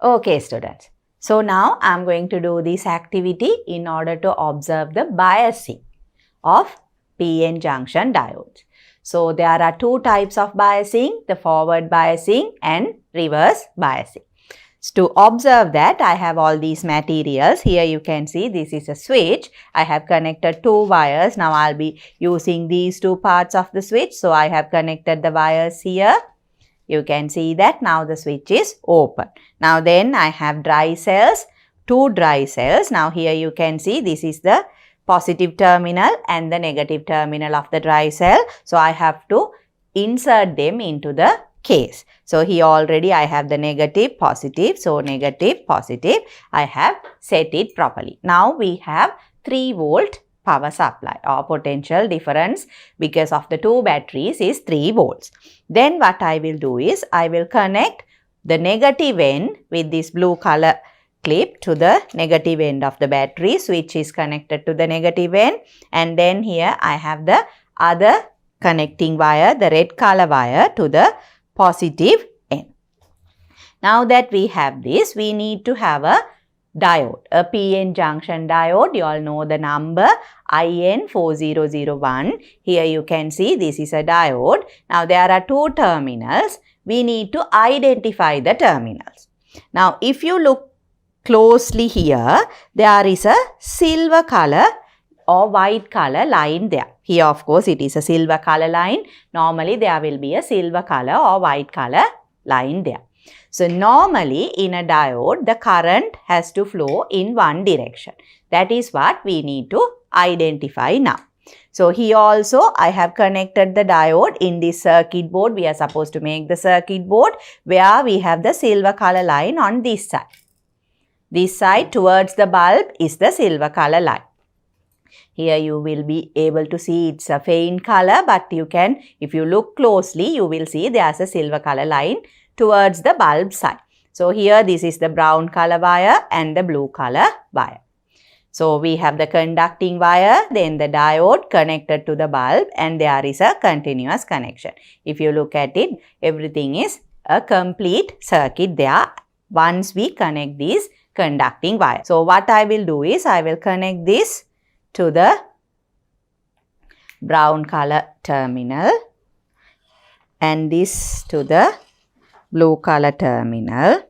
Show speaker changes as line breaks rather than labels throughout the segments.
Okay, students. So now I am going to do this activity in order to observe the biasing of PN junction diodes. So there are two types of biasing, the forward biasing and reverse biasing. So to observe that, I have all these materials. Here you can see this is a switch. I have connected two wires. Now I'll be using these two parts of the switch. So I have connected the wires here. You can see that now the switch is open. Now then I have dry cells, two dry cells. Now here you can see this is the positive terminal and the negative terminal of the dry cell. So I have to insert them into the case. So here already I have the negative, positive. So negative, positive. I have set it properly. Now we have 3 volt power supply or potential difference because of the two batteries is 3 volts. Then what I will do is I will connect the negative end with this blue color clip to the negative end of the battery. Switch is connected to the negative end, and then here I have the other connecting wire, the red color wire, to the positive end. Now that we have this, we need to have a diode, a PN junction diode. You all know the number IN4001. Here you can see this is a diode. Now there are two terminals. We need to identify the terminals. Now if you look closely here, there is a silver color or white color line there. Here of course it is a silver color line. Normally there will be a silver color or white color line there. So normally in a diode, the current has to flow in one direction. That is what we need to identify now. So here also I have connected the diode in this circuit board. We are supposed to make the circuit board where we have the silver color line on this side. This side towards the bulb is the silver color line. Here you will be able to see it's a faint color, but you can, if you look closely, you will see there's a silver color line towards the bulb side. So here this is the brown color wire and the blue color wire. So we have the conducting wire, then the diode connected to the bulb, and there is a continuous connection. If you look at it, everything is a complete circuit there once we connect this conducting wire. So what I will do is I will connect this to the brown color terminal and this to the blue color terminal.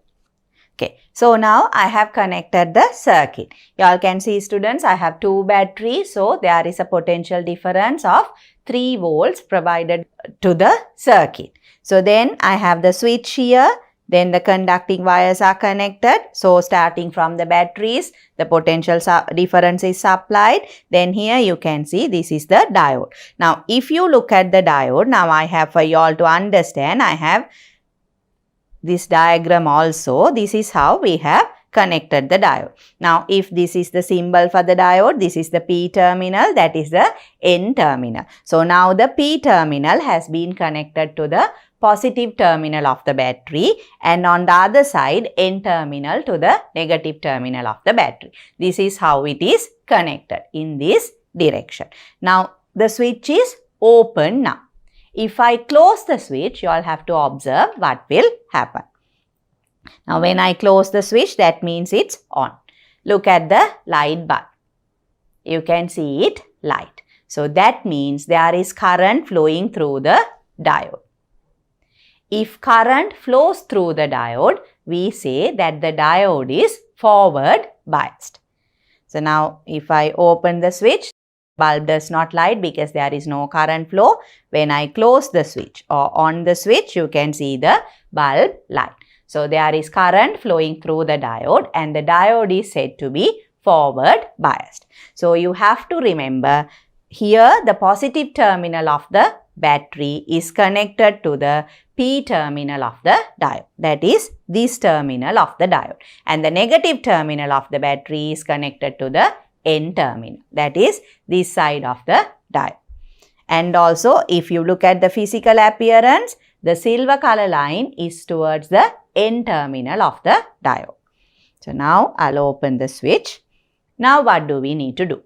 Okay, so now I have connected the circuit. You all can see, students, I have two batteries, so there is a potential difference of 3 volts provided to the circuit. So then I have the switch here, then the conducting wires are connected. So starting from the batteries, the potential difference is supplied. Then here you can see this is the diode. Now if you look at the diode, now I have, for you all to understand, I have this diagram also. This is how we have connected the diode. Now if this is the symbol for the diode, this is the P terminal, that is the N terminal. So now the P terminal has been connected to the positive terminal of the battery, and on the other side N terminal to the negative terminal of the battery. This is how it is connected in this direction. Now the switch is open now. If I close the switch, you all have to observe what will happen. Now when I close the switch, that means it's on. Look at the light bulb. You can see it light. So that means there is current flowing through the diode. If current flows through the diode, we say that the diode is forward biased. So now if I open the switch, bulb does not light because there is no current flow. When I close the switch or on the switch, you can see the bulb light. So there is current flowing through the diode, and the diode is said to be forward biased. So you have to remember, here the positive terminal of the battery is connected to the P terminal of the diode, that is this terminal of the diode, and the negative terminal of the battery is connected to the N terminal, that is this side of the diode. And also if you look at the physical appearance, the silver color line is towards the N terminal of the diode. So now I'll open the switch. Now what do we need to do?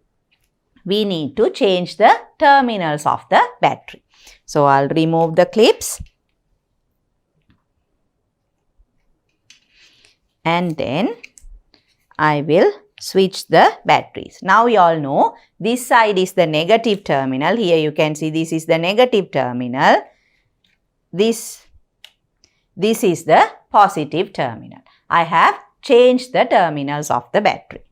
We need to change the terminals of the battery. So I'll remove the clips. and then I will switch the batteries. Now you all know this side is the negative terminal. Here you can see this is the negative terminal. This is the positive terminal. I have changed the terminals of the battery.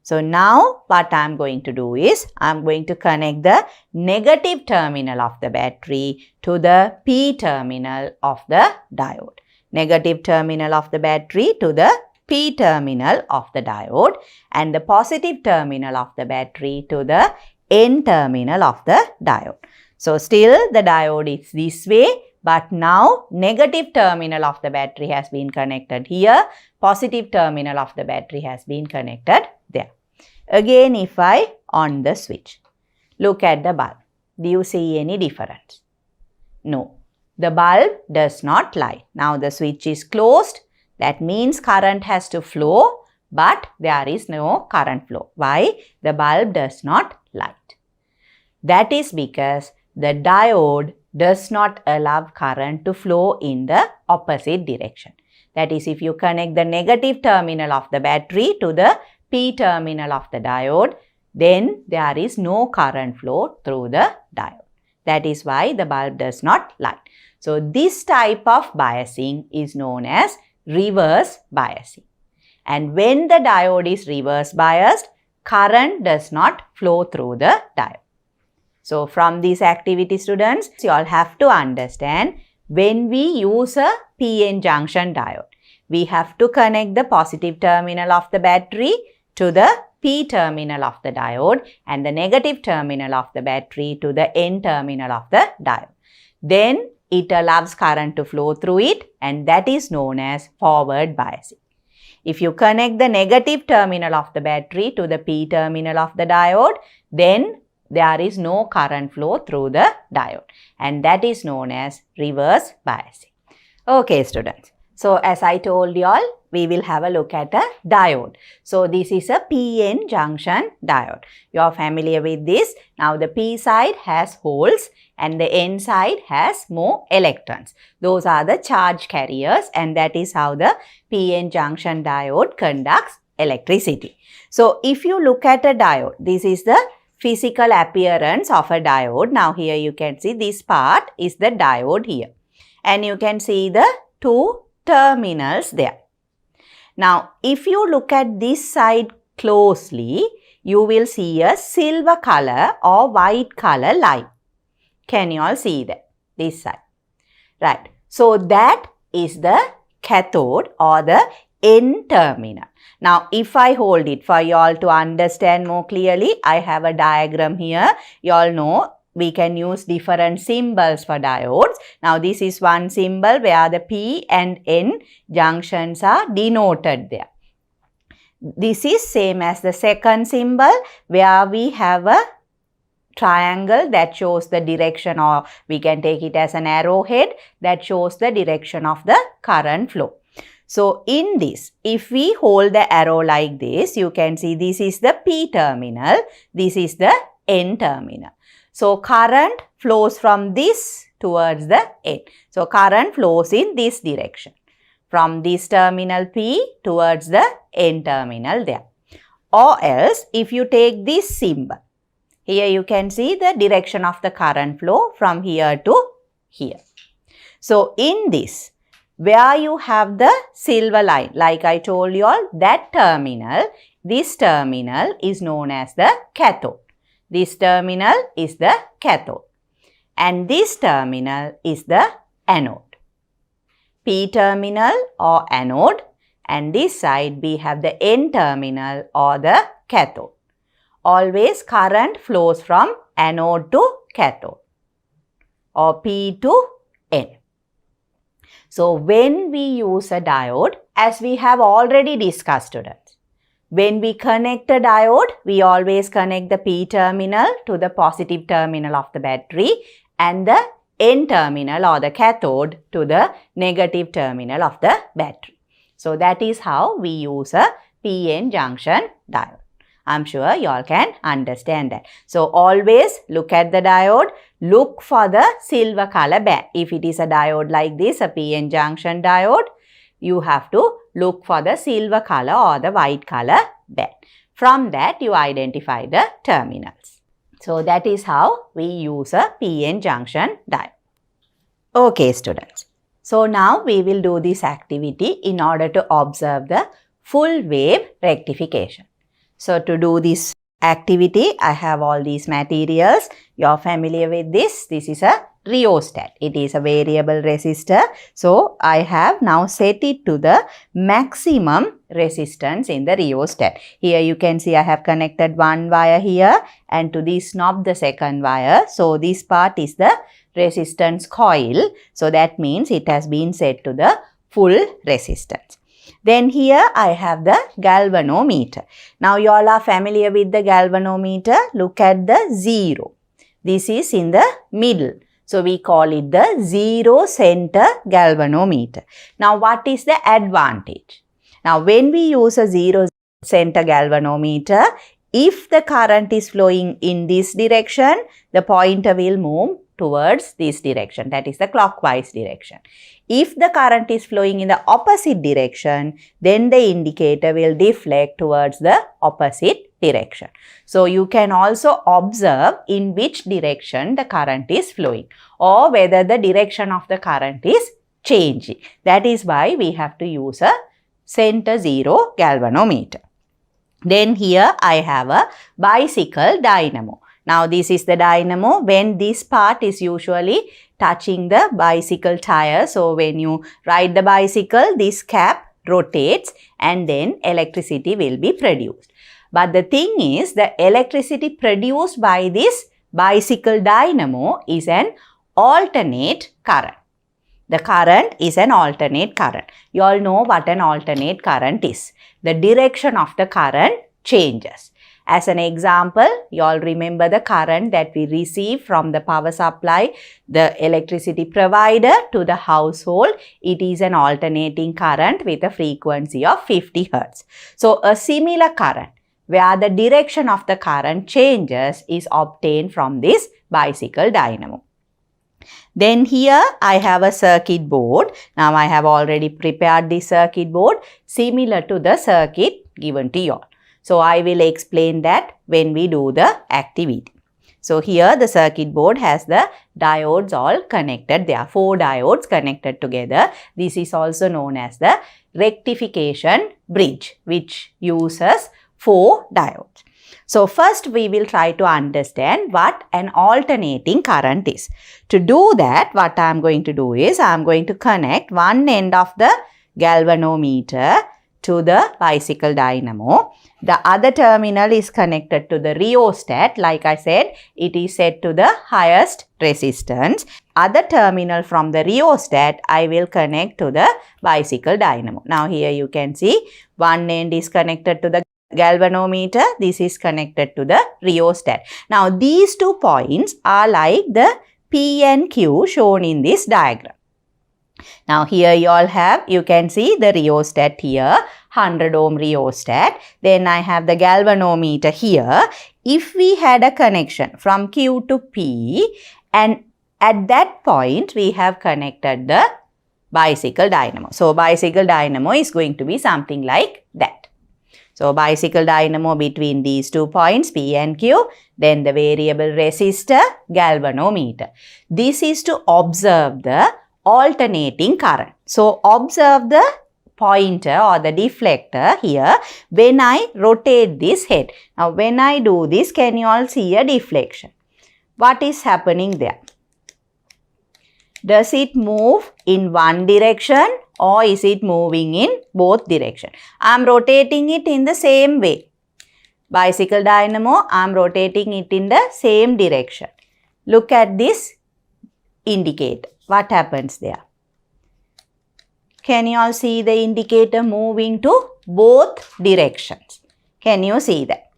So now what I am going to do is I am going to connect the negative terminal of the battery to the P terminal of the diode. Negative terminal of the battery to the P terminal of the diode and the positive terminal of the battery to the N terminal of the diode. So still the diode is this way, but now negative terminal of the battery has been connected here, positive terminal of the battery has been connected there. Again, if I on the switch, look at the bulb. Do you see any difference? No, the bulb does not light. Now the switch is closed. That means current has to flow, but there is no current flow. Why? The bulb does not light. That is because the diode does not allow current to flow in the opposite direction. That is, if you connect the negative terminal of the battery to the P terminal of the diode, then there is no current flow through the diode. That is why the bulb does not light. So this type of biasing is known as reverse biasing. And when the diode is reverse biased, current does not flow through the diode. So from this activity, students, you all have to understand when we use a PN junction diode, we have to connect the positive terminal of the battery to the P terminal of the diode and the negative terminal of the battery to the N terminal of the diode. Then it allows current to flow through it, and that is known as forward biasing. If you connect the negative terminal of the battery to the P terminal of the diode, then there is no current flow through the diode, and that is known as reverse biasing. Okay, students. So as I told you all, we will have a look at a diode. So this is a PN junction diode. You are familiar with this. Now the P side has holes and the N side has more electrons. Those are the charge carriers, and that is how the PN junction diode conducts electricity. So if you look at a diode, this is the physical appearance of a diode. Now here you can see this part is the diode here, and you can see the two terminals there. Now if you look at this side closely, you will see a silver color or white color line. Can you all see that? This side. Right. So that is the cathode or the N terminal. Now if I hold it for you all to understand more clearly, I have a diagram here. You all know we can use different symbols for diodes. Now this is one symbol where the P and N junctions are denoted there. This is same as the second symbol where we have a triangle that shows the direction, or we can take it as an arrowhead that shows the direction of the current flow. So in this, if we hold the arrow like this, you can see this is the P terminal, this is the N terminal. So current flows from this towards the N. So current flows in this direction, from this terminal P towards the N terminal there. Or else, if you take this symbol, here you can see the direction of the current flow from here to here. So in this, where you have the silver line, like I told you all, that terminal, this terminal is known as the cathode. This terminal is the cathode. And this terminal is the anode. P terminal or anode, and this side we have the N terminal or the cathode. Always current flows from anode to cathode or P to N. So when we use a diode, as we have already discussed, students, when we connect a diode, we always connect the P terminal to the positive terminal of the battery and the N terminal or the cathode to the negative terminal of the battery. So that is how we use a PN junction diode. I'm sure you all can understand that. So always look at the diode, look for the silver color band. If it is a diode like this, a PN junction diode, you have to look for the silver color or the white color band. From that, you identify the terminals. So that is how we use a PN junction diode. Okay, students. So now we will do this activity in order to observe the full wave rectification. So to do this activity, I have all these materials. You are familiar with this. This is a rheostat. It is a variable resistor. So I have now set it to the maximum resistance in the rheostat. Here you can see I have connected one wire here and to this knob the second wire. So this part is the resistance coil. So that means it has been set to the full resistance. Then here I have the galvanometer. Now you all are familiar with the galvanometer. Look at the 0. This is in the middle. So we call it the zero center galvanometer. Now what is the advantage? Now when we use a zero center galvanometer, if the current is flowing in this direction, the pointer will move towards this direction, that is the clockwise direction. If the current is flowing in the opposite direction, then the indicator will deflect towards the opposite direction. So you can also observe in which direction the current is flowing or whether the direction of the current is changing. That is why we have to use a center zero galvanometer. Then here I have a bicycle dynamo. Now this is the dynamo. When this part is usually touching the bicycle tire, so when you ride the bicycle, this cap rotates and then electricity will be produced. But the thing is, the electricity produced by this bicycle dynamo is an alternate current. The current is an alternate current. You all know what an alternate current is. The direction of the current changes. As an example, you all remember the current that we receive from the power supply, the electricity provider to the household. It is an alternating current with a frequency of 50 Hz. So a similar current where the direction of the current changes is obtained from this bicycle dynamo. Then here I have a circuit board. Now I have already prepared the circuit board similar to the circuit given to you all. So I will explain that when we do the activity. So here the circuit board has the diodes all connected. There are 4 diodes connected together. This is also known as the rectification bridge, which uses 4 diodes. So first we will try to understand what an alternating current is. To do that, what I am going to do is I am going to connect one end of the galvanometer to the bicycle dynamo. The other terminal is connected to the rheostat. Like I said, it is set to the highest resistance. Other terminal from the rheostat I will connect to the bicycle dynamo. Now here you can see one end is connected to the galvanometer. This is connected to the rheostat. Now these 2 points are like the P and Q shown in this diagram. Now here you can see the rheostat here, 100 ohm rheostat. Then I have the galvanometer here. If we had a connection from Q to P and at that point we have connected the bicycle dynamo. So bicycle dynamo is going to be something like that. So bicycle dynamo between these 2 points P and Q, then the variable resistor, galvanometer. This is to observe the alternating current. So observe the pointer or the deflector here when I rotate this head. Now when I do this, can you all see a deflection? What is happening there? Does it move in one direction or is it moving in both directions? I am rotating it in the same way. Bicycle dynamo, I am rotating it in the same direction. Look at this indicator. What happens there? Can you all see the indicator moving to both directions? Can you see that?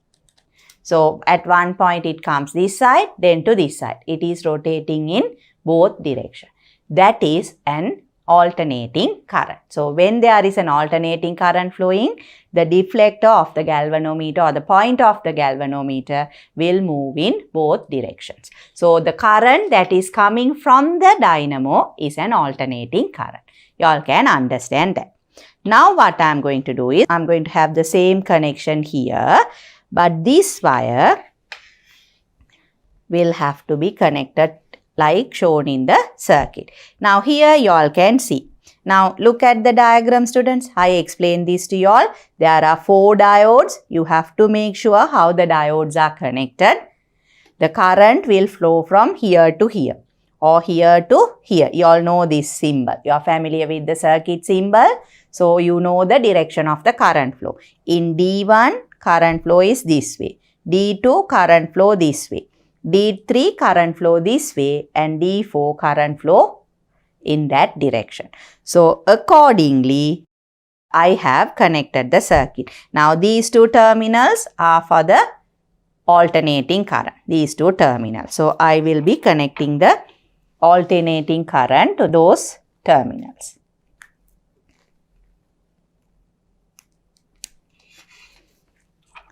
So at one point it comes this side, then to this side. It is rotating in both directions. That is an alternating current. So when there is an alternating current flowing, the deflector of the galvanometer or the point of the galvanometer will move in both directions. So the current that is coming from the dynamo is an alternating current. You all can understand that. Now what I am going to do is, I am going to have the same connection here, but this wire will have to be connected like shown in the circuit. Now here you all can see. Now look at the diagram, students. I explained this to you all. There are 4 diodes. You have to make sure how the diodes are connected. The current will flow from here to here or here to here. You all know this symbol. You are familiar with the circuit symbol. So you know the direction of the current flow. In D1, current flow is this way. D2, current flow this way. D3, current flow this way, and D4, current flow in that direction. So accordingly, I have connected the circuit. Now these 2 terminals are for the alternating current, these 2 terminals. So I will be connecting the alternating current to those terminals.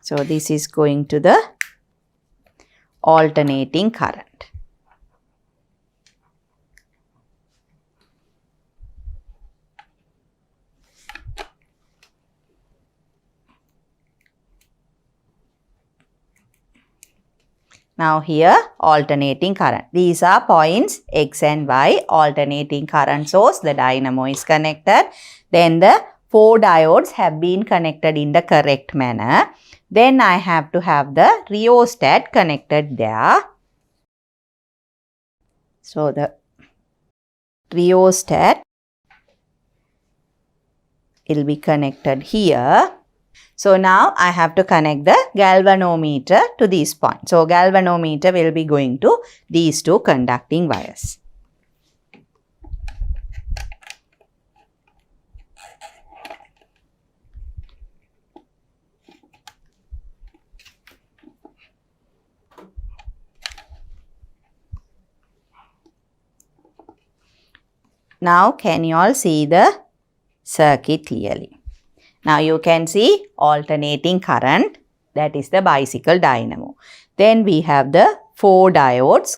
So this is going to the alternating current. Now here alternating current. These are points X and Y, alternating current source. The dynamo is connected. Then the 4 diodes have been connected in the correct manner. Then I have to have the rheostat connected there. So the rheostat will be connected here. So now I have to connect the galvanometer to this point. So galvanometer will be going to these 2 conducting wires. Now can you all see the circuit clearly? Now you can see alternating current, that is the bicycle dynamo. Then we have the 4 diodes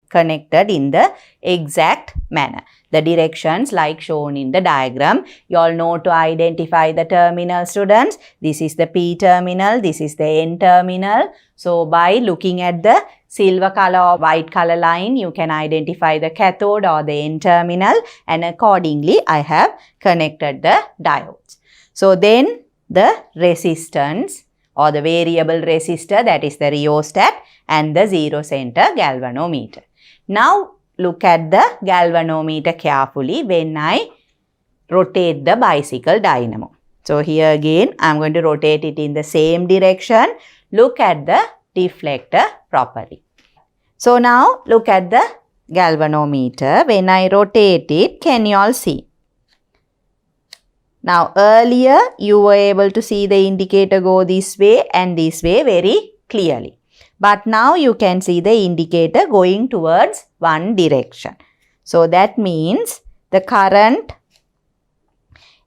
connected in the exact manner. The directions like shown in the diagram. You all know to identify the terminal, students. This is the P terminal, this is the N terminal. So by looking at the silver color or white color line, you can identify the cathode or the N terminal, and accordingly I have connected the diodes. So then the resistance or the variable resistor, that is the rheostat, and the zero center galvanometer. Now look at the galvanometer carefully when I rotate the bicycle dynamo. So here again I am going to rotate it in the same direction. Look at the deflector properly. So now look at the galvanometer. When I rotate it, can you all see? Now earlier you were able to see the indicator go this way and this way very clearly. But now you can see the indicator going towards one direction. So that means the current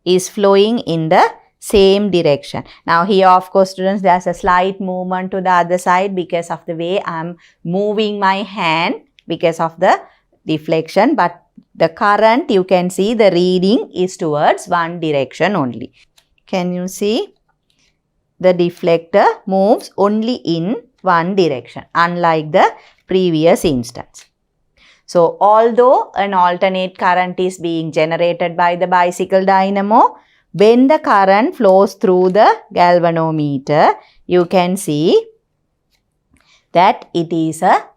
is flowing in the same direction. Now here of course students, there's a slight movement to the other side because of the way I'm moving my hand because of the deflection, but the current, you can see the reading is towards one direction only. Can you see? The deflector moves only in one direction, unlike the previous instance. So although an alternate current is being generated by the bicycle dynamo, when the current flows through the galvanometer, you can see that it is a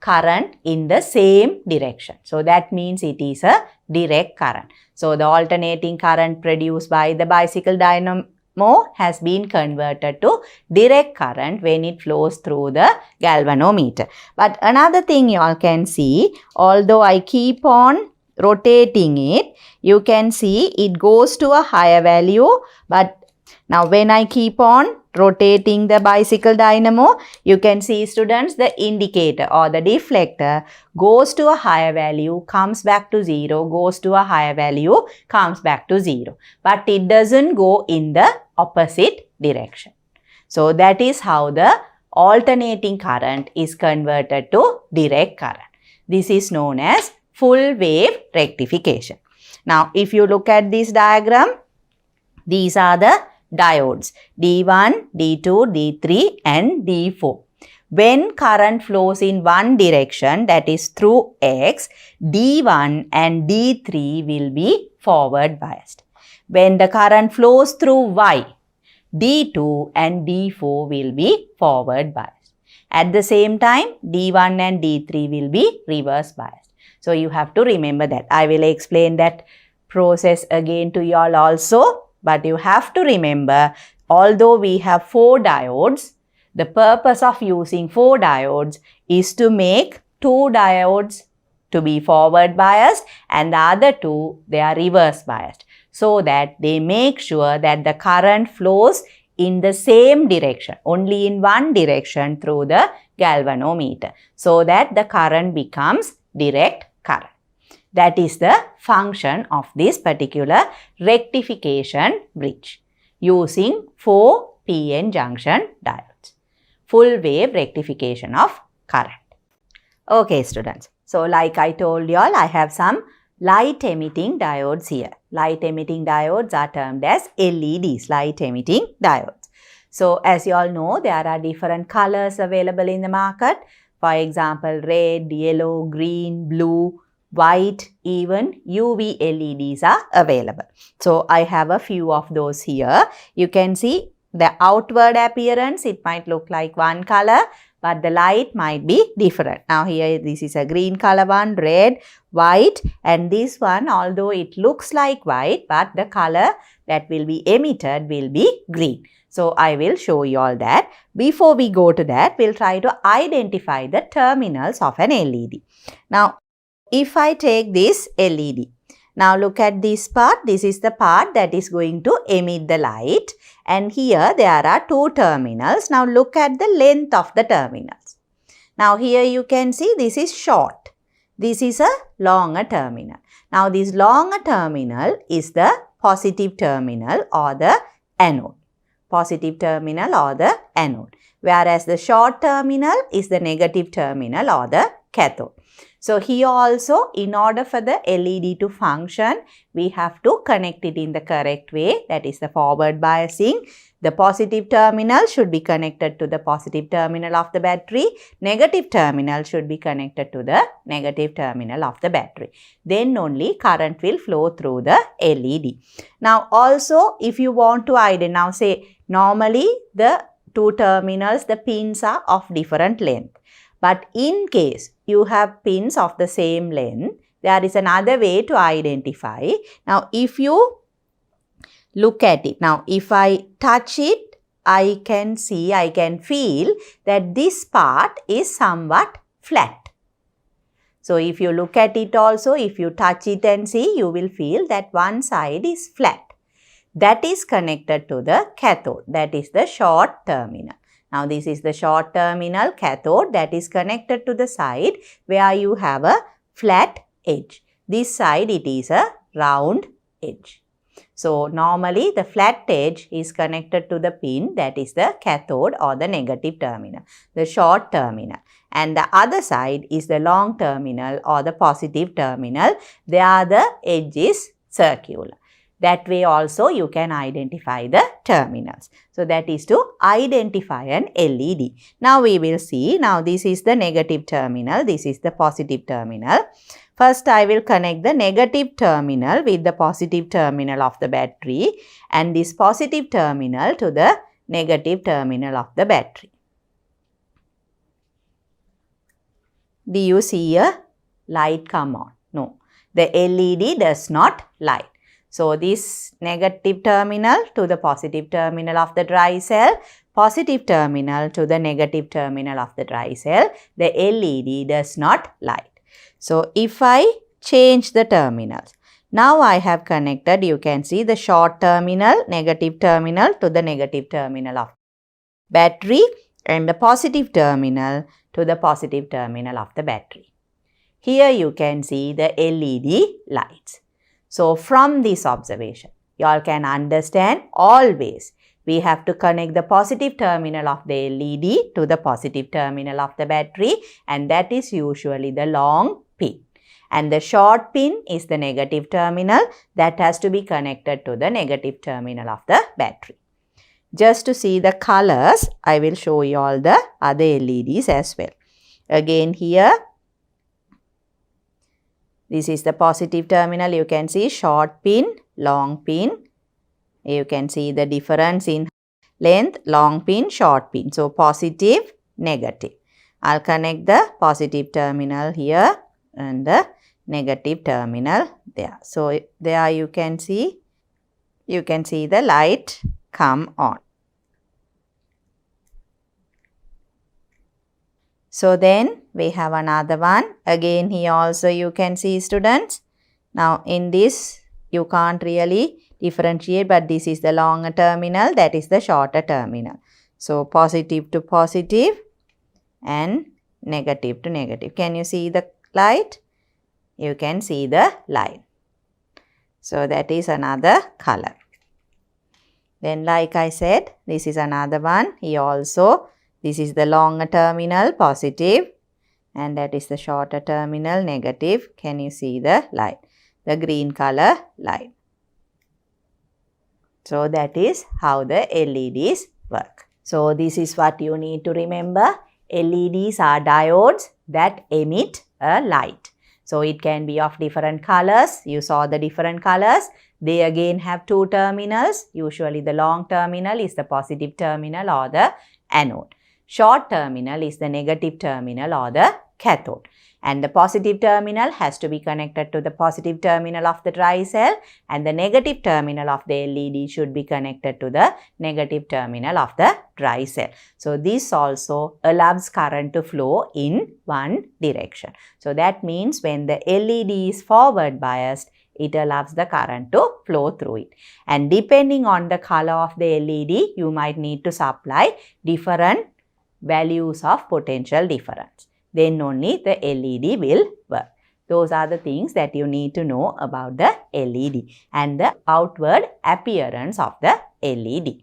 current in the same direction. So that means it is a direct current. So the alternating current produced by the bicycle dynamo has been converted to direct current when it flows through the galvanometer. But another thing you all can see, although I keep on rotating it, you can see it goes to a higher value, but now when I keep on rotating the bicycle dynamo, you can see students, the indicator or the deflector goes to a higher value, comes back to 0, goes to a higher value, comes back to 0. But it doesn't go in the opposite direction. So that is how the alternating current is converted to direct current. This is known as full wave rectification. Now if you look at this diagram, These are the diodes D1, D2, D3 and D4. When current flows in one direction, that is through X, D1 and D3 will be forward biased. When the current flows through Y, D2 and D4 will be forward biased. At the same time, D1 and D3 will be reverse biased. So you have to remember that. I will explain that process again to you all also. But you have to remember, although we have 4 diodes, the purpose of using 4 diodes is to make 2 diodes to be forward biased and the other 2, they are reverse biased, so that they make sure that the current flows in the same direction, only in one direction through the galvanometer, so that the current becomes direct current. That is the function of this particular rectification bridge using 4 PN junction diodes. Full wave rectification of current. Okay students, so like I told you all, I have some light emitting diodes here. Light emitting diodes are termed as LEDs, light emitting diodes. So as you all know, there are different colors available in the market. For example, red, yellow, green, blue, white, even UV LEDs are available. So I have a few of those here. You can see the outward appearance, it might look like one color, but the light might be different. Now here this is a green color one, red, white, and this one, although it looks like white, but the color that will be emitted will be green. So I will show you all that. Before we go to that, we'll try to identify the terminals of an LED. Now if I take this LED, now look at this part. This is the part that is going to emit the light. And here there are 2 terminals. Now look at the length of the terminals. Now here you can see this is short. This is a longer terminal. Now this longer terminal is the positive terminal or the anode. Positive terminal or the anode. Whereas the short terminal is the negative terminal or the cathode. So here also, in order for the LED to function, we have to connect it in the correct way, that is the forward biasing. The positive terminal should be connected to the positive terminal of the battery. Negative terminal should be connected to the negative terminal of the battery. Then only current will flow through the LED. Now also, if you want to now say normally the 2 terminals, the pins are of different length. But in case you have pins of the same length, there is another way to identify. Now, if you look at it, now if I touch it, I can see, I can feel that this part is somewhat flat. So, if you look at it also, if you touch it and see, you will feel that one side is flat. That is connected to the cathode, that is the short terminal. Now, this is the short terminal cathode that is connected to the side where you have a flat edge. This side it is a round edge. So, normally the flat edge is connected to the pin that is the cathode or the negative terminal, the short terminal. And the other side is the long terminal or the positive terminal. There the edge is circular. That way also you can identify the terminals. So that is to identify an LED. Now we will see, now this is the negative terminal, this is the positive terminal. First I will connect the negative terminal with the positive terminal of the battery and this positive terminal to the negative terminal of the battery. Do you see a light come on? No, the LED does not light. So, this negative terminal to the positive terminal of the dry cell, positive terminal to the negative terminal of the dry cell, the LED does not light. So, if I change the terminals, now I have connected, you can see the short terminal, negative terminal to the negative terminal of battery and the positive terminal to the positive terminal of the battery. Here you can see the LED lights. So, from this observation, you all can understand always we have to connect the positive terminal of the LED to the positive terminal of the battery and that is usually the long pin. and the short pin is the negative terminal that has to be connected to the negative terminal of the battery. Just to see the colors, I will show you all the other LEDs as well. Again here, this is the positive terminal. You can see short pin, long pin. You can see the difference in length, long pin, short pin. So, positive, negative. I'll connect the positive terminal here and the negative terminal there. So, there you can see the light come on. So, then we have another one. Again, here also you can see, students. Now, in this you can't really differentiate, but this is the longer terminal, that is the shorter terminal. So, positive to positive and negative to negative. Can you see the light? You can see the light. So, that is another color. Then, like I said, this is another one. Here also, this is the longer terminal, positive, and that is the shorter terminal, negative. Can you see the light? The green color light. So, that is how the LEDs work. So, this is what you need to remember. LEDs are diodes that emit a light. So, it can be of different colors. You saw the different colors. They again have two terminals. Usually, the long terminal is the positive terminal or the anode. Short terminal is the negative terminal or the cathode. And the positive terminal has to be connected to the positive terminal of the dry cell, and the negative terminal of the LED should be connected to the negative terminal of the dry cell. So, this also allows current to flow in one direction. So, that means when the LED is forward biased, it allows the current to flow through it. And depending on the color of the LED, you might need to supply different values of potential difference. Then only the LED will work. Those are the things that you need to know about the LED and the outward appearance of the LED.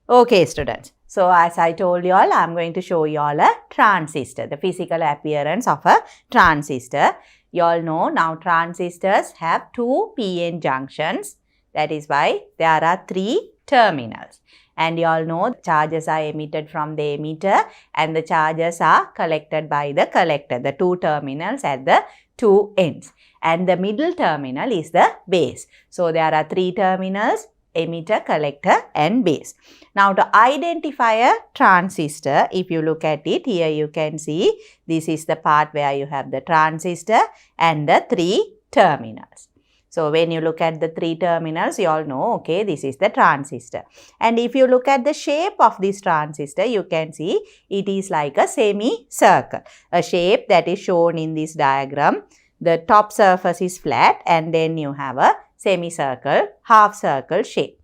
Okay, students. So, as I told you all, I am going to show you all a transistor, the physical appearance of a transistor. You all know now transistors have two PN junctions. That is why there are three terminals. And you all know charges are emitted from the emitter and the charges are collected by the collector, the two terminals at the two ends. And the middle terminal is the base. So, there are three terminals: emitter, collector and base. Now, to identify a transistor, if you look at it, here you can see this is the part where you have the transistor and the three terminals. So, when you look at the three terminals, you all know, okay, this is the transistor. And if you look at the shape of this transistor, you can see it is like a semicircle, a shape that is shown in this diagram. The top surface is flat and then you have a semicircle, half circle shape.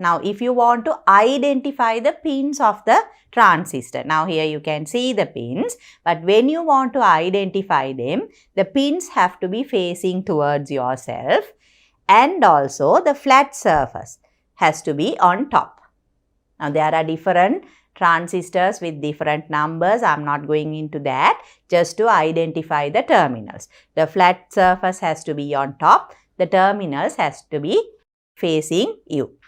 Now, if you want to identify the pins of the transistor, now here you can see the pins, but when you want to identify them, the pins have to be facing towards yourself and also the flat surface has to be on top. Now, there are different transistors with different numbers. I am not going into that, just to identify the terminals. The flat surface has to be on top, the terminals has to be facing you.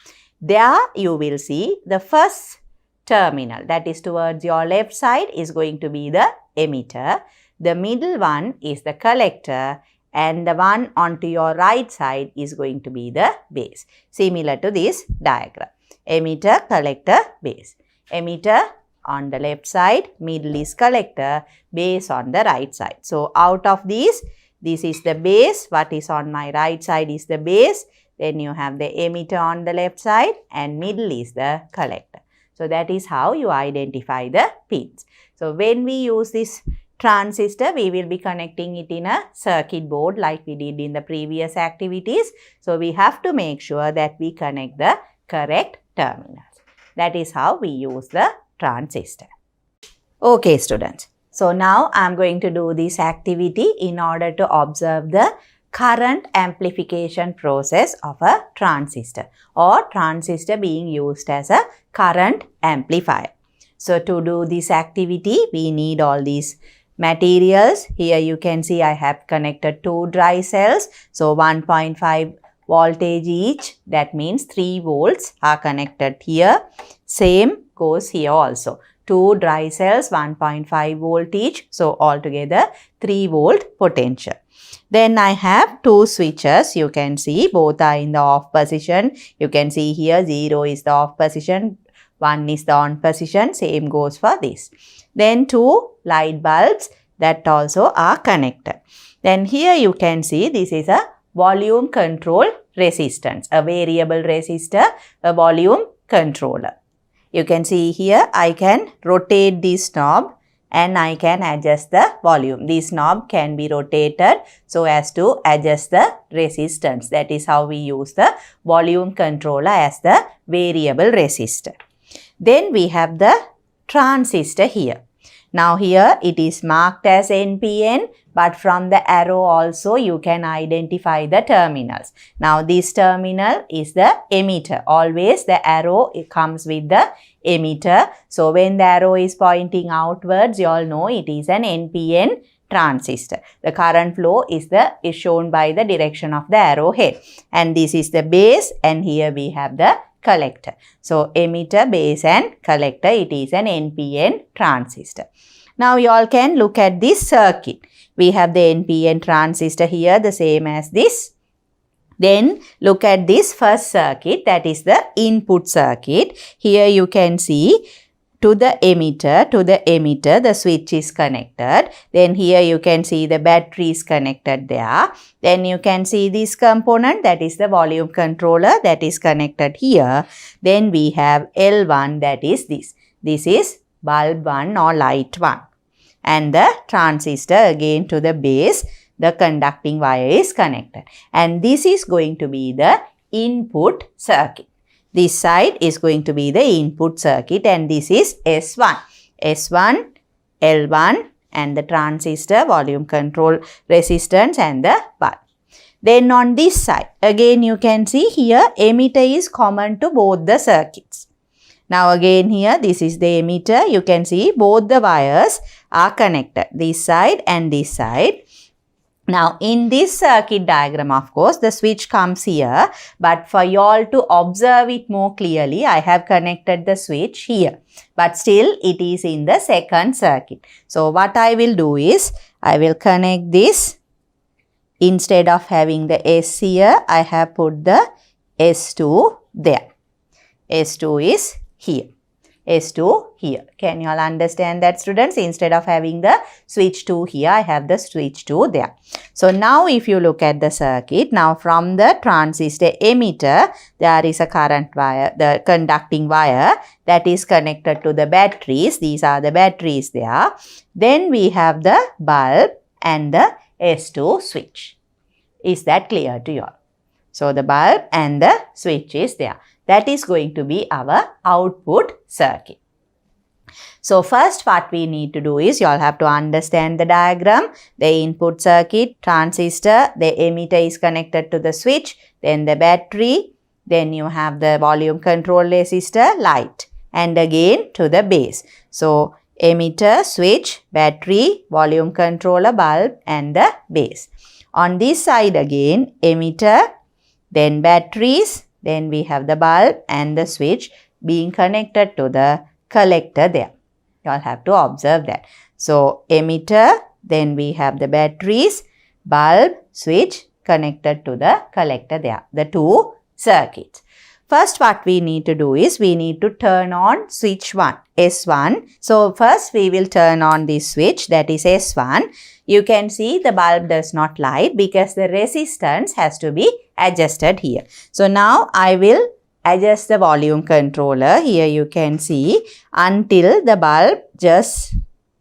There you will see the first terminal, that is towards your left side, is going to be the emitter. The middle one is the collector and the one onto your right side is going to be the base. Similar to this diagram. Emitter, collector, base. Emitter on the left side, middle is collector, base on the right side. So, out of these, this is the base. What is on my right side is the base. Then you have the emitter on the left side and middle is the collector. So, that is how you identify the pins. So, when we use this transistor, we will be connecting it in a circuit board like we did in the previous activities. So, we have to make sure that we connect the correct terminals. That is how we use the transistor. Okay, students. So, now I am going to do this activity in order to observe the current amplification process of a transistor or transistor being used as a current amplifier. So, to do this activity, we need all these Materials, here you can see I have connected 2 dry cells. So 1.5 voltage each, that means 3 volts are connected here. Same goes here also. 2 dry cells, 1.5 volt each. So altogether 3 volt potential. Then I have 2 switches. You can see both are in the off position. You can see here 0 is the off position, 1 is the on position. Same goes for this. Then 2 light bulbs that also are connected. Then here you can see this is a volume control resistance, a variable resistor, a volume controller. You can see here I can rotate this knob and I can adjust the volume. This knob can be rotated so as to adjust the resistance. That is how we use the volume controller as the variable resistor. Then we have the transistor here. Now here it is marked as NPN, but from the arrow also you can identify the terminals. Now this terminal is the emitter. Always the arrow comes with the emitter. So when the arrow is pointing outwards, you all know it is an NPN transistor. The current flow is shown by the direction of the arrow head. And this is the base, and here we have the collector. So emitter, base and collector, it is an NPN transistor. Now you all can look at this circuit. We have the NPN transistor here, the same as this. Then look at this first circuit, that is the input circuit. Here you can see to the emitter, the switch is connected. Then here you can see the battery is connected there. Then you can see this component, that is the volume controller, that is connected here. Then we have L1, that is this. This is bulb 1 or light 1. And the transistor again to the base, the conducting wire is connected. And this is going to be the input circuit. This side is going to be the input circuit, and this is S1. S1, L1 and the transistor, volume control resistance and the bulb. Then on this side, again you can see here emitter is common to both the circuits. Now again here this is the emitter. You can see both the wires are connected, this side and this side. Now in this circuit diagram, of course, the switch comes here, but for you all to observe it more clearly, I have connected the switch here, but still it is in the second circuit. So what I will do is, I will connect this. Instead of having the S here, I have put the S2 there. S2 is here. S2 here. Can you all understand that, students? Instead of having the switch 2 here, I have the switch 2 there. So now if you look at the circuit, now from the transistor emitter, there is a current wire, the conducting wire that is connected to the batteries. These are the batteries there. Then we have the bulb and the S2 switch. Is that clear to you all? So the bulb and the switch is there. That is going to be our output circuit. So first what we need to do is, you all have to understand the diagram. The input circuit, transistor, the emitter is connected to the switch, then the battery, then you have the volume control resistor, light, and again to the base. So emitter, switch, battery, volume controller, bulb and the base. On this side again, emitter, then batteries, then we have the bulb and the switch being connected to the collector there. You all have to observe that. So emitter, then we have the batteries, bulb, switch connected to the collector there. The two circuits. First what we need to do is, we need to turn on switch 1, S1. So first we will turn on this switch, that is S1. You can see the bulb does not light because the resistance has to be adjusted here. So now I will adjust the volume controller. Here you can see until the bulb just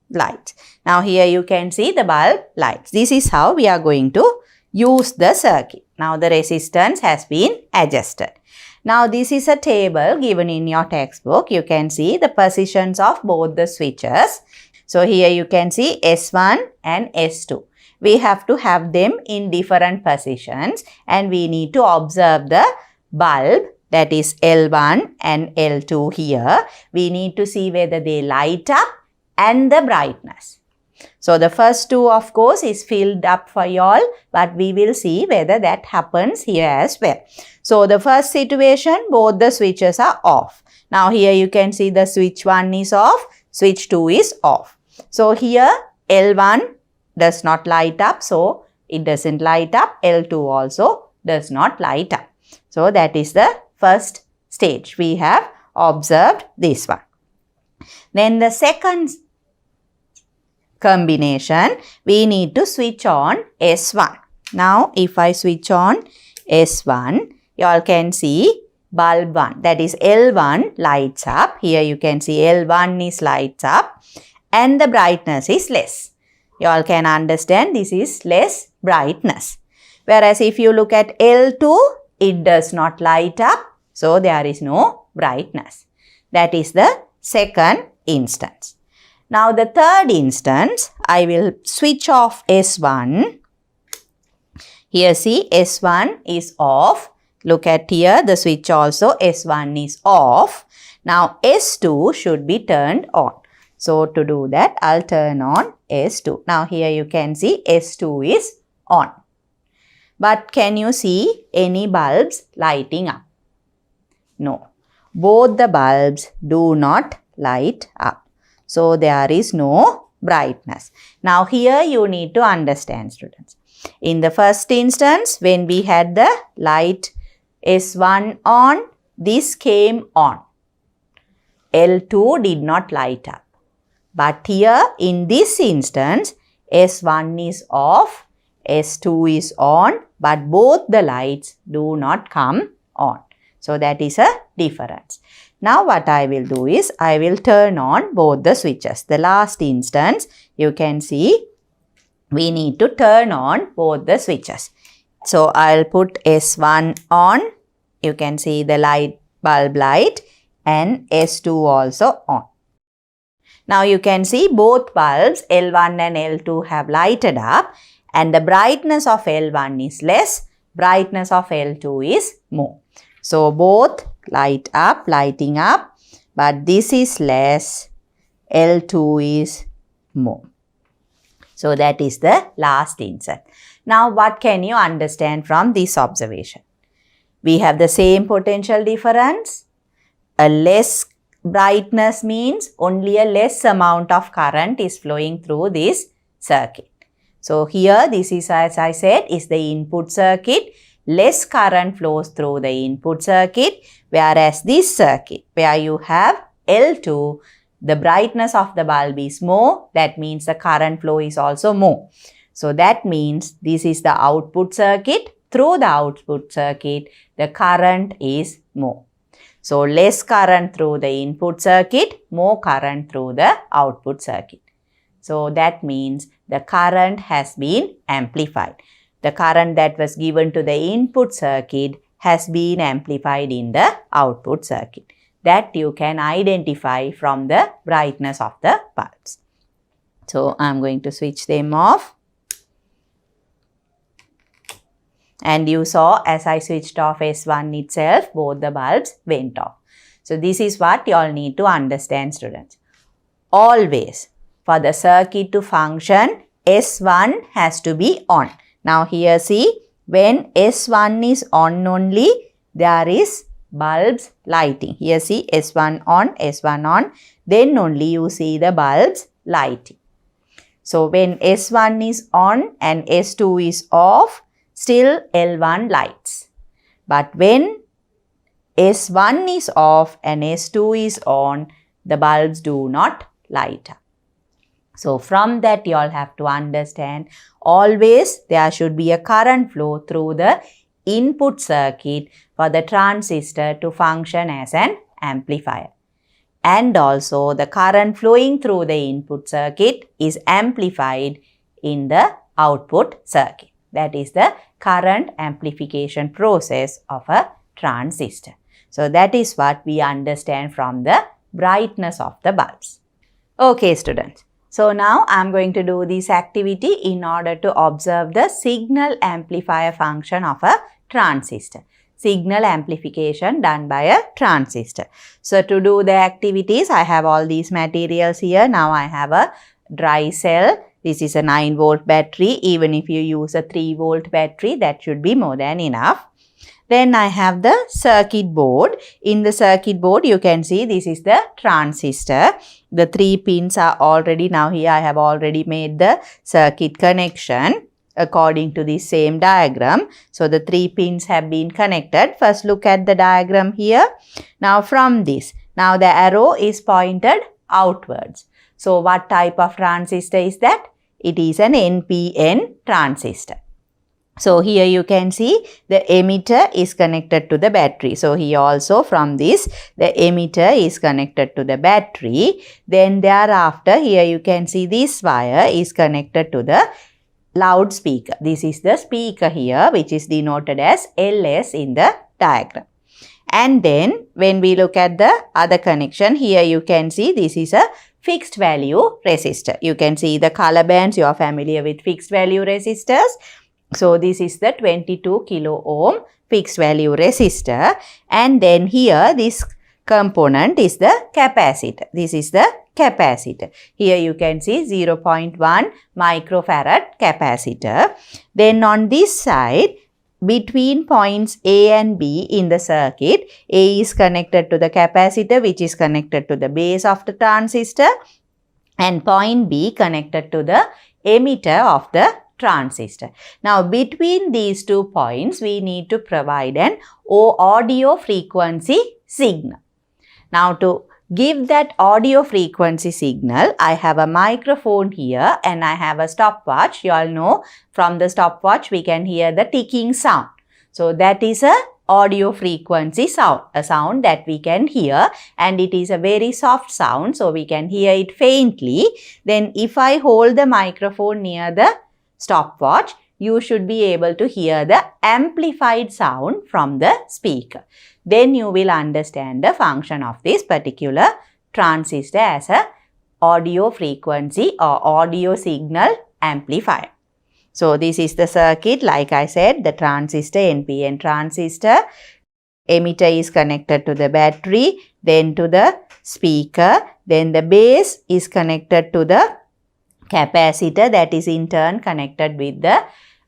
lights. Now here you can see the bulb lights. This is how we are going to use the circuit. Now the resistance has been adjusted. Now this is a table given in your textbook. You can see the positions of both the switches. So here you can see S1 and S2. We have to have them in different positions and we need to observe the bulb, that is L1 and L2 here. We need to see whether they light up and the brightness. So the first two of course is filled up for y'all, but we will see whether that happens here as well. So the first situation, both the switches are off. Now here you can see the switch 1 is off, switch 2 is off. So here L1 does not light up, so it doesn't light up. L2 also does not light up. So that is the first stage. We have observed this one. Then the second combination, we need to switch on S1. Now if I switch on S1, you all can see bulb 1, that is L1 lights up. Here you can see L1 is lights up and the brightness is less. You all can understand this is less brightness. Whereas if you look at L2, it does not light up, so there is no brightness. That is the second instance. Now the third instance, I will switch off S1. Here see S1 is off. Look at here, the switch also S1 is off. Now S2 should be turned on. So to do that, I'll turn on S2. Now here you can see S2 is on. But can you see any bulbs lighting up? No. Both the bulbs do not light up. So there is no brightness. Now here you need to understand, students. In the first instance, when we had the light S1 on, this came on. L2 did not light up. But here in this instance, S1 is off, S2 is on, but both the lights do not come on. So that is a difference. Now what I will do is, I will turn on both the switches. The last instance, you can see we need to turn on both the switches. So I'll put S1 on. You can see the light, bulb light, and S2 also on. Now you can see both bulbs L1 and L2 have lighted up, and the brightness of L1 is less, brightness of L2 is more. So both light up, lighting up, but this is less, L2 is more. So that is the last instance. Now what can you understand from this observation? We have the same potential difference. A less brightness means only a less amount of current is flowing through this circuit. So here this is, as I said, is the input circuit. Less current flows through the input circuit, whereas this circuit where you have L2, the brightness of the bulb is more. That means the current flow is also more. So that means this is the output circuit. Through the output circuit, the current is more. So less current through the input circuit, more current through the output circuit. So that means the current has been amplified. The current that was given to the input circuit has been amplified in the output circuit. That you can identify from the brightness of the bulbs. So I'm going to switch them off. And you saw as I switched off S1 itself, both the bulbs went off. So this is what you all need to understand, students. Always, for the circuit to function, S1 has to be on. Now here see, when S1 is on only, there is bulbs lighting. Here see S1 on, then only you see the bulbs lighting. So when S1 is on and S2 is off, still L1 lights. But when S1 is off and S2 is on, the bulbs do not light up. So from that you all have to understand, always there should be a current flow through the input circuit for the transistor to function as an amplifier. And also the current flowing through the input circuit is amplified in the output circuit. That is the current amplification process of a transistor. So that is what we understand from the brightness of the bulbs. Okay, students. So now I am going to do this activity in order to observe the signal amplifier function of a transistor. Signal amplification done by a transistor. So to do the activities, I have all these materials here. Now I have a dry cell This is a 9-volt battery. Even if you use a 3-volt battery, that should be more than enough. Then I have the circuit board. In the circuit board, you can see this is the transistor. The 3 pins are already, now here I have already made the circuit connection according to the same diagram. So the 3 pins have been connected. First look at the diagram here. Now from this, now the arrow is pointed outwards. So what type of transistor is that? It is an NPN transistor. So here you can see the emitter is connected to the battery. So here also from this, the emitter is connected to the battery. Then thereafter, here you can see this wire is connected to the loudspeaker. This is the speaker here, which is denoted as LS in the diagram. And then when we look at the other connection, here you can see this is a fixed value resistor. You can see the color bands. You are familiar with fixed value resistors. So this is the 22 kilo ohm fixed value resistor, and then here this component is the capacitor. This is the capacitor. Here you can see 0.1 microfarad capacitor. Then on this side, between points A and B in the circuit, A is connected to the capacitor, which is connected to the base of the transistor, and point B connected to the emitter of the transistor. Now between these 2 points, we need to provide an audio frequency signal. Now to give that audio frequency signal, I have a microphone here and I have a stopwatch. You all know from the stopwatch we can hear the ticking sound. So that is a audio frequency sound, a sound that we can hear, and it is a very soft sound, so we can hear it faintly. Then if I hold the microphone near the stopwatch, you should be able to hear the amplified sound from the speaker. Then you will understand the function of this particular transistor as a audio frequency or audio signal amplifier. So this is the circuit. Like I said, the transistor, NPN transistor, emitter is connected to the battery, then to the speaker, then the base is connected to the capacitor, that is in turn connected with the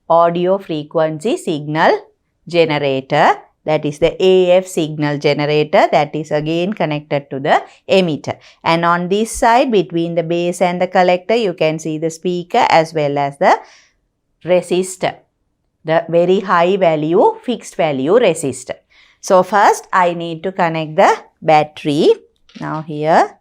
audio frequency signal generator, that is the AF signal generator, that is again connected to the emitter. And on this side, between the base and the collector, you can see the speaker as well as the resistor, the very high value fixed value resistor. So first I need to connect the battery. Now here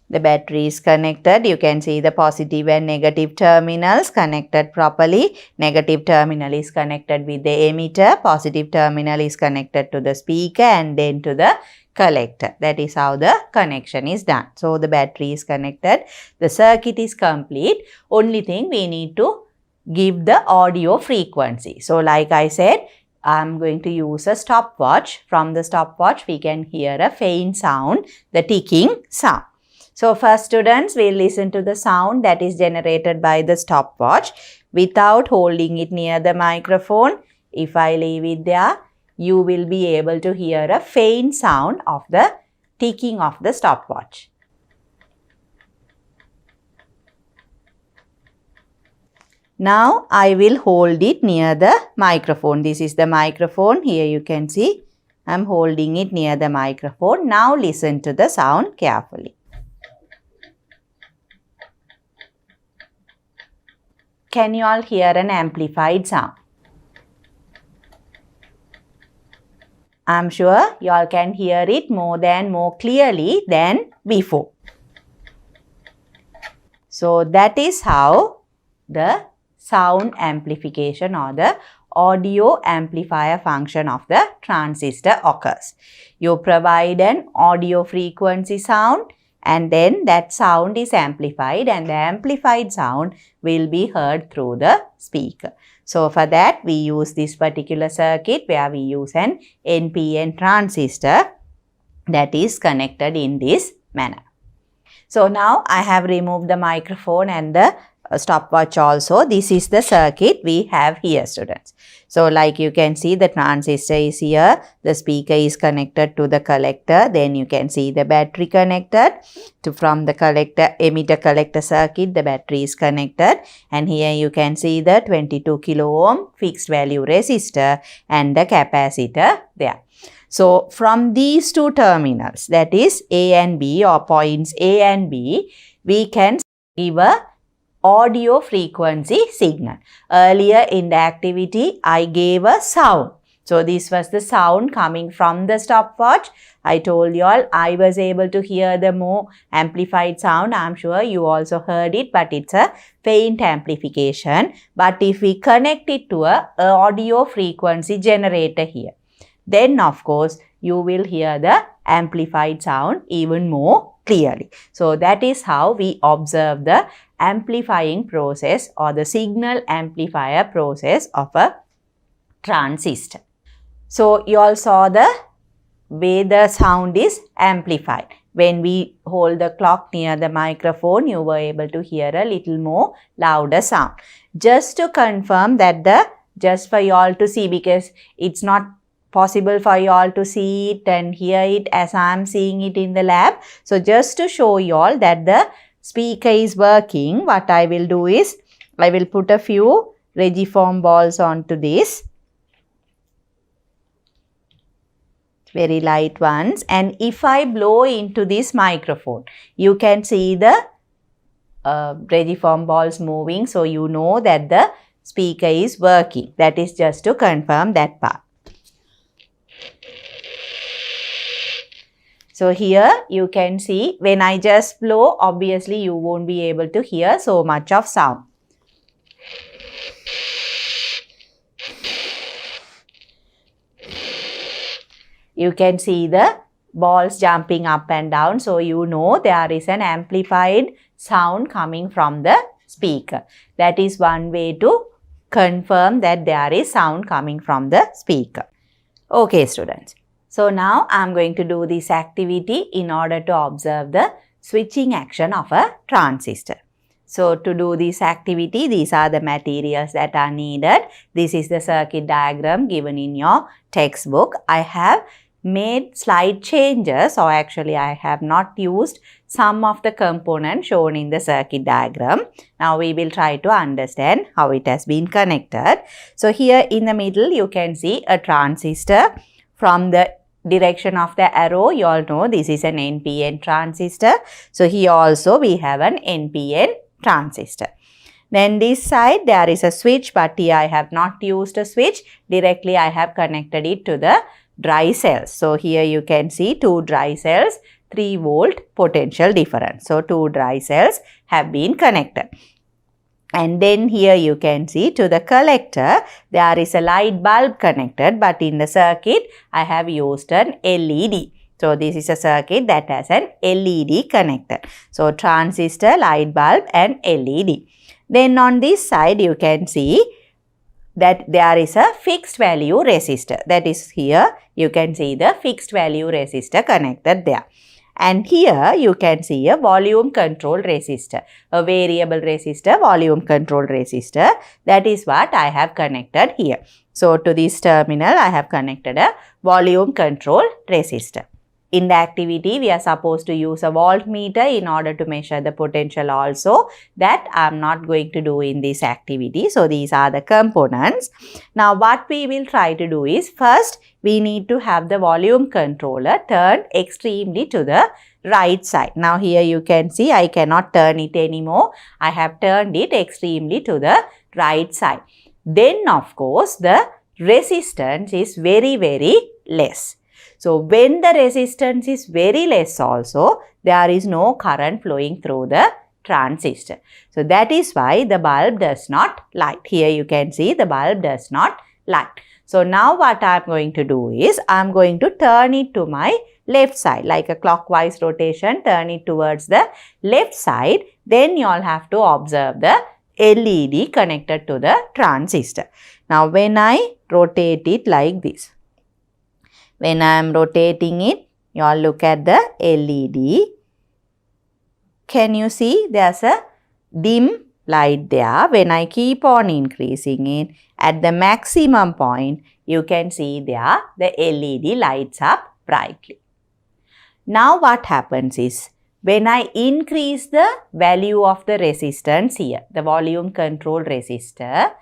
the battery is connected. You can see the positive and negative terminals connected properly. Negative terminal is connected with the emitter. Positive terminal is connected to the speaker and then to the collector. That is how the connection is done. So the battery is connected. The circuit is complete. Only thing we need to give the audio frequency. So like I said, I'm going to use a stopwatch. From the stopwatch, we can hear a faint sound, the ticking sound. So first students will listen to the sound that is generated by the stopwatch without holding it near the microphone. If I leave it there, you will be able to hear a faint sound of the ticking of the stopwatch. Now I will hold it near the microphone. This is the microphone. Here you can see I'm holding it near the microphone. Now listen to the sound carefully. Can you all hear an amplified sound? I'm sure you all can hear it more clearly than before. So that is how the sound amplification or the audio amplifier function of the transistor occurs. You provide an audio frequency sound and then that sound is amplified and the amplified sound will be heard through the speaker. So for that we use this particular circuit where we use an NPN transistor that is connected in this manner. So now I have removed the microphone and the stopwatch also. This is the circuit we have here, students. So like you can see, the transistor is here, the speaker is connected to the collector, then you can see the battery connected to from the collector, emitter collector circuit, the battery is connected, and here you can see the 22 kilo ohm fixed value resistor and the capacitor there. So from these two terminals, that is A and B, or points A and B, we can give a audio frequency signal. Earlier in the activity, I gave a sound. So this was the sound coming from the stopwatch. I told you all I was able to hear the more amplified sound. I'm sure you also heard it, but it's a faint amplification. But if we connect it to a audio frequency generator here, then of course you will hear the amplified sound even more clearly. So that is how we observe the amplifying process or the signal amplifier process of a transistor. So you all saw the way the sound is amplified. When we hold the clock near the microphone, you were able to hear a little more louder sound. Just to confirm that just for you all to see, because it's not possible for you all to see it and hear it as I am seeing it in the lab. So just to show you all that the speaker is working, what I will do is, I will put a few regiform balls onto this. Very light ones, and if I blow into this microphone, you can see the regiform balls moving, so you know that the speaker is working. That is just to confirm that part. So here you can see when I just blow, obviously you won't be able to hear so much of sound. You can see the balls jumping up and down, so you know there is an amplified sound coming from the speaker. That is one way to confirm that there is sound coming from the speaker. Okay, students. So now I am going to do this activity in order to observe the switching action of a transistor. So to do this activity, these are the materials that are needed. This is the circuit diagram given in your textbook. I have made slight changes, or actually I have not used some of the components shown in the circuit diagram. Now we will try to understand how it has been connected. So here in the middle you can see a transistor. From the direction of the arrow, you all know this is an NPN transistor. So here also we have an NPN transistor. Then this side there is a switch, but here I have not used a switch. Directly I have connected it to the dry cells. So here you can see two dry cells, 3 volt potential difference. So two dry cells have been connected. And then here you can see to the collector there is a light bulb connected, but in the circuit I have used an LED. So this is a circuit that has an LED connected. So transistor, light bulb and LED. Then on this side you can see that there is a fixed value resistor. That is here you can see the fixed value resistor connected there. And here you can see a volume control resistor, a variable resistor, volume control resistor. That is what I have connected here. So to this terminal I have connected a volume control resistor. In the activity, we are supposed to use a voltmeter in order to measure the potential also. That I am not going to do in this activity. So these are the components. Now what we will try to do is, first we need to have the volume controller turned extremely to the right side. Now here you can see I cannot turn it anymore. I have turned it extremely to the right side. Then of course the resistance is very less. So when the resistance is very less also, there is no current flowing through the transistor. So that is why the bulb does not light. Here you can see the bulb does not light. So now what I am going to do is, I am going to turn it to my left side, like a clockwise rotation, turn it towards the left side. Then you all have to observe the LED connected to the transistor. Now when I rotate it like this, when I am rotating it, you all look at the LED. Can you see there's a dim light there. When I keep on increasing it, at the maximum point, you can see there the LED lights up brightly. Now what happens is, when I increase the value of the resistance here, the volume control resistor,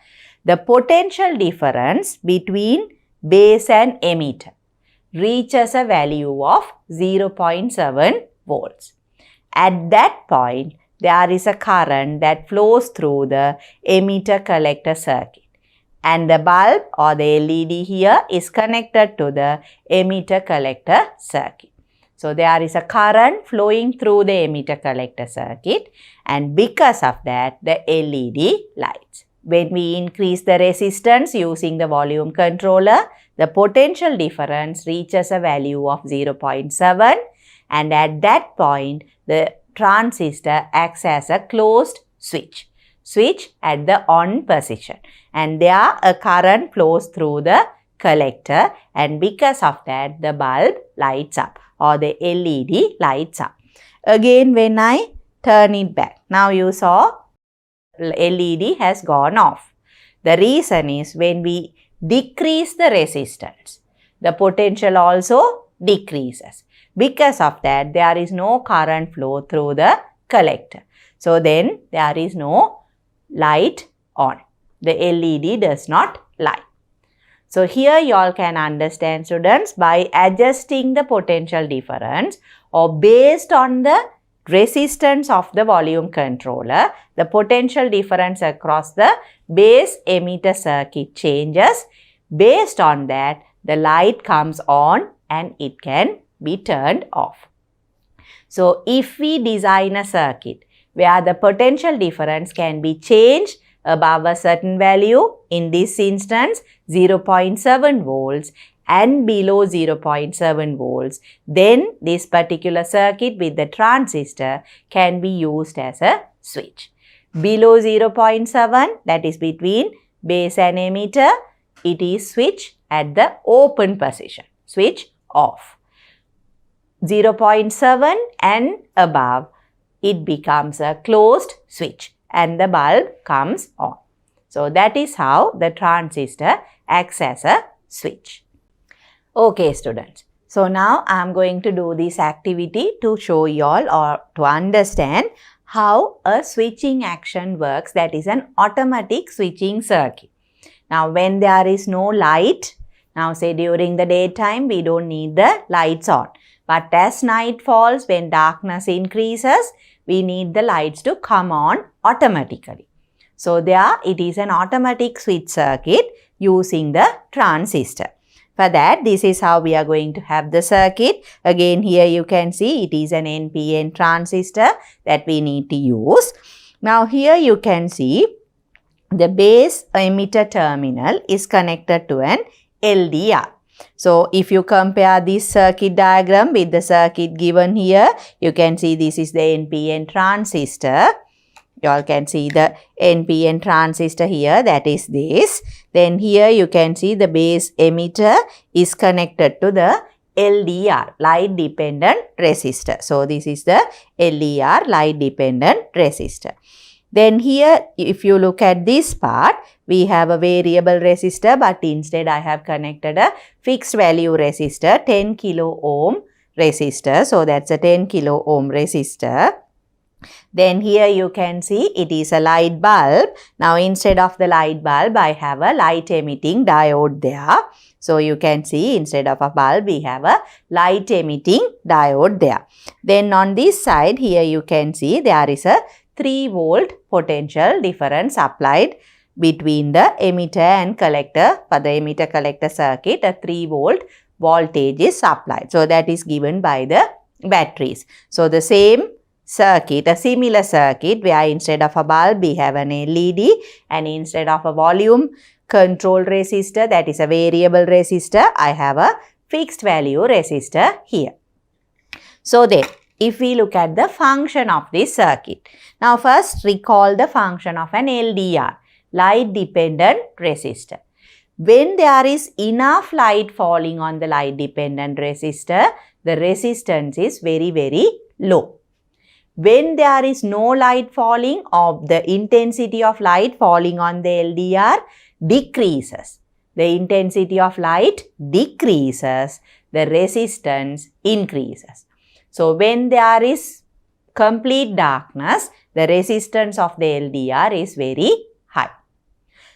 the potential difference between base and emitter reaches a value of 0.7 volts. At that point, there is a current that flows through the emitter collector circuit, and the bulb or the LED here is connected to the emitter collector circuit. So, there is a current flowing through the emitter collector circuit, and because of that, the LED lights. When we increase the resistance using the volume controller, the potential difference reaches a value of 0.7, and at that point, the transistor acts as a closed switch at the on position, and there a current flows through the collector, and because of that, the bulb lights up or the LED lights up. Again, when I turn it back, now you saw LED has gone off. The reason is, when we decrease the resistance, the potential also decreases. Because of that, there is no current flow through the collector. So, then there is no light on. The LED does not light. So, here you all can understand, students, by adjusting the potential difference or based on the resistance of the volume controller, the potential difference across the base emitter circuit changes. Based on that, the light comes on and it can be turned off. So, if we design a circuit where the potential difference can be changed above a certain value, in this instance 0.7 volts and below 0.7 volts, then this particular circuit with the transistor can be used as a switch. Below 0.7, that is between base and emitter, it is switch at the open position, switch off. 0.7 and above, it becomes a closed switch and the bulb comes on. So, that is how the transistor acts as a switch. Okay, students. So, now I am going to do this activity to show you all or to understand how a switching action works, that is an automatic switching circuit. Now, when there is no light, now say during the daytime, we don't need the lights on. But as night falls, when darkness increases, we need the lights to come on automatically. So, there it is an automatic switch circuit using the transistor. For that, this is how we are going to have the circuit. Again, here you can see it is an NPN transistor that we need to use. Now, here you can see the base emitter terminal is connected to an LDR. So, if you compare this circuit diagram with the circuit given here, you can see this is the NPN transistor. You all can see the NPN transistor here, that is this. Then here you can see the base emitter is connected to the LDR, light dependent resistor. So, this is the LDR, light dependent resistor. Then here, if you look at this part, we have a variable resistor, but instead I have connected a fixed value resistor, 10 kilo ohm resistor. So, that's a 10 kilo ohm resistor. Then here you can see it is a light bulb. Now, instead of the light bulb, I have a light emitting diode there. So, you can see instead of a bulb, we have a light emitting diode there. Then on this side, here you can see there is a 3 volt potential difference applied between the emitter and collector. For the emitter collector circuit, a 3 volt voltage is applied. So, that is given by the batteries. So, the same circuit, a similar circuit where instead of a bulb, we have an LED, and instead of a volume control resistor, that is a variable resistor, I have a fixed value resistor here. So, then if we look at the function of this circuit. Now, first recall the function of an LDR, light dependent resistor. When there is enough light falling on the light dependent resistor, the resistance is very, very low. When there is no light falling, or the intensity of light falling on the LDR decreases. The intensity of light decreases, the resistance increases. So, when there is complete darkness, the resistance of the LDR is very high.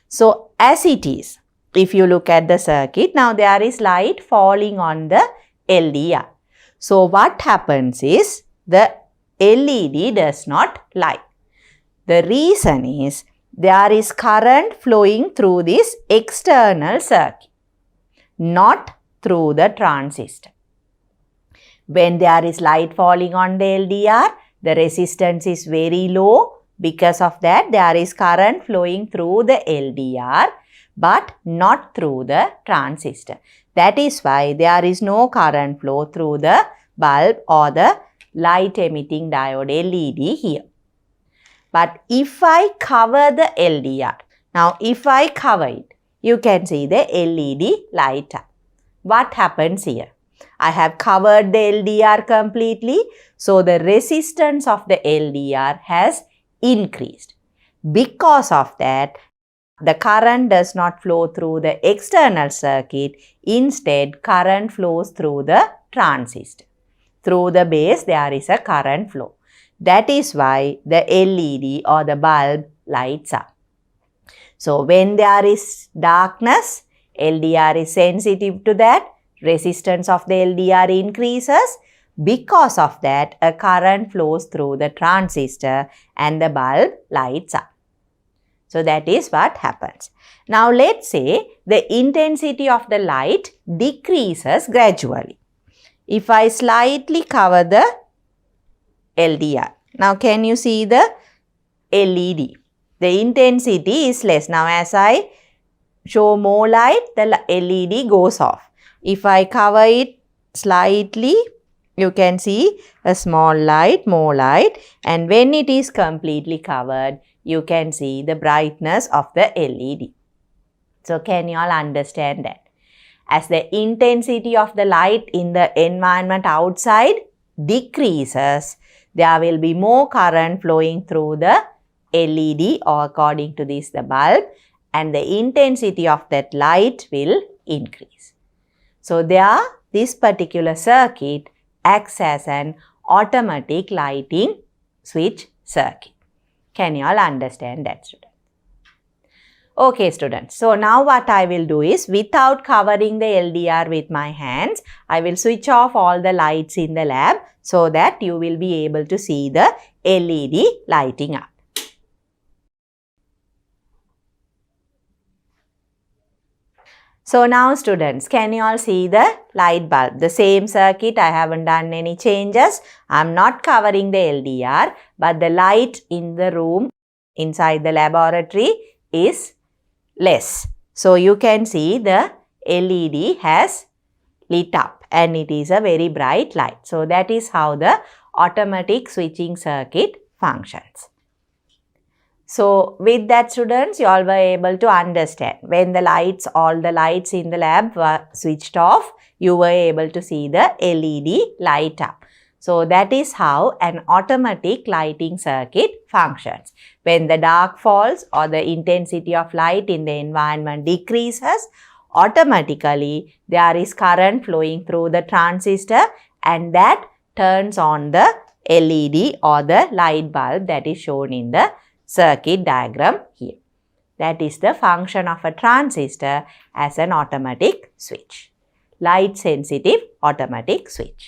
So, as it is, if you look at the circuit, now there is light falling on the LDR. So, what happens is the LED does not light. The reason is there is current flowing through this external circuit, not through the transistor. When there is light falling on the LDR, the resistance is very low. Because of that, there is current flowing through the LDR, but not through the transistor. That is why there is no current flow through the bulb or the light emitting diode LED here. But if I cover the LDR, now if I cover it, you can see the LED light up. What happens here? I have covered the LDR completely, so the resistance of the LDR has increased. Because of that, the current does not flow through the external circuit. Instead, current flows through the transistor. Through the base, there is a current flow. That is why the LED or the bulb lights up. So, when there is darkness, LDR is sensitive to that. Resistance of the LDR increases. Because of that, a current flows through the transistor and the bulb lights up. So, that is what happens. Now, let's say the intensity of the light decreases gradually. If I slightly cover the LDR, now can you see the LED? The intensity is less. Now, as I show more light, the LED goes off. If I cover it slightly, you can see a small light, more light, and when it is completely covered, you can see the brightness of the LED. So, can you all understand that? As the intensity of the light in the environment outside decreases, there will be more current flowing through the LED, or according to this, the bulb, and the intensity of that light will increase. So, this particular circuit acts as an automatic lighting switch circuit. Can you all understand that, students? Okay, students. So, now what I will do is, without covering the LDR with my hands, I will switch off all the lights in the lab so that you will be able to see the LED lighting up. So, now students, can you all see the light bulb? The same circuit, I haven't done any changes. I am not covering the LDR, but the light in the room inside the laboratory is less. So, you can see the LED has lit up and it is a very bright light. So, that is how the automatic switching circuit functions. So, with that, students, you all were able to understand when all the lights in the lab were switched off, you were able to see the LED light up. So, that is how an automatic lighting circuit functions. When the dark falls or the intensity of light in the environment decreases, automatically there is current flowing through the transistor and that turns on the LED or the light bulb that is shown in the circuit diagram here. That is the function of a transistor as an automatic switch. Light sensitive automatic switch.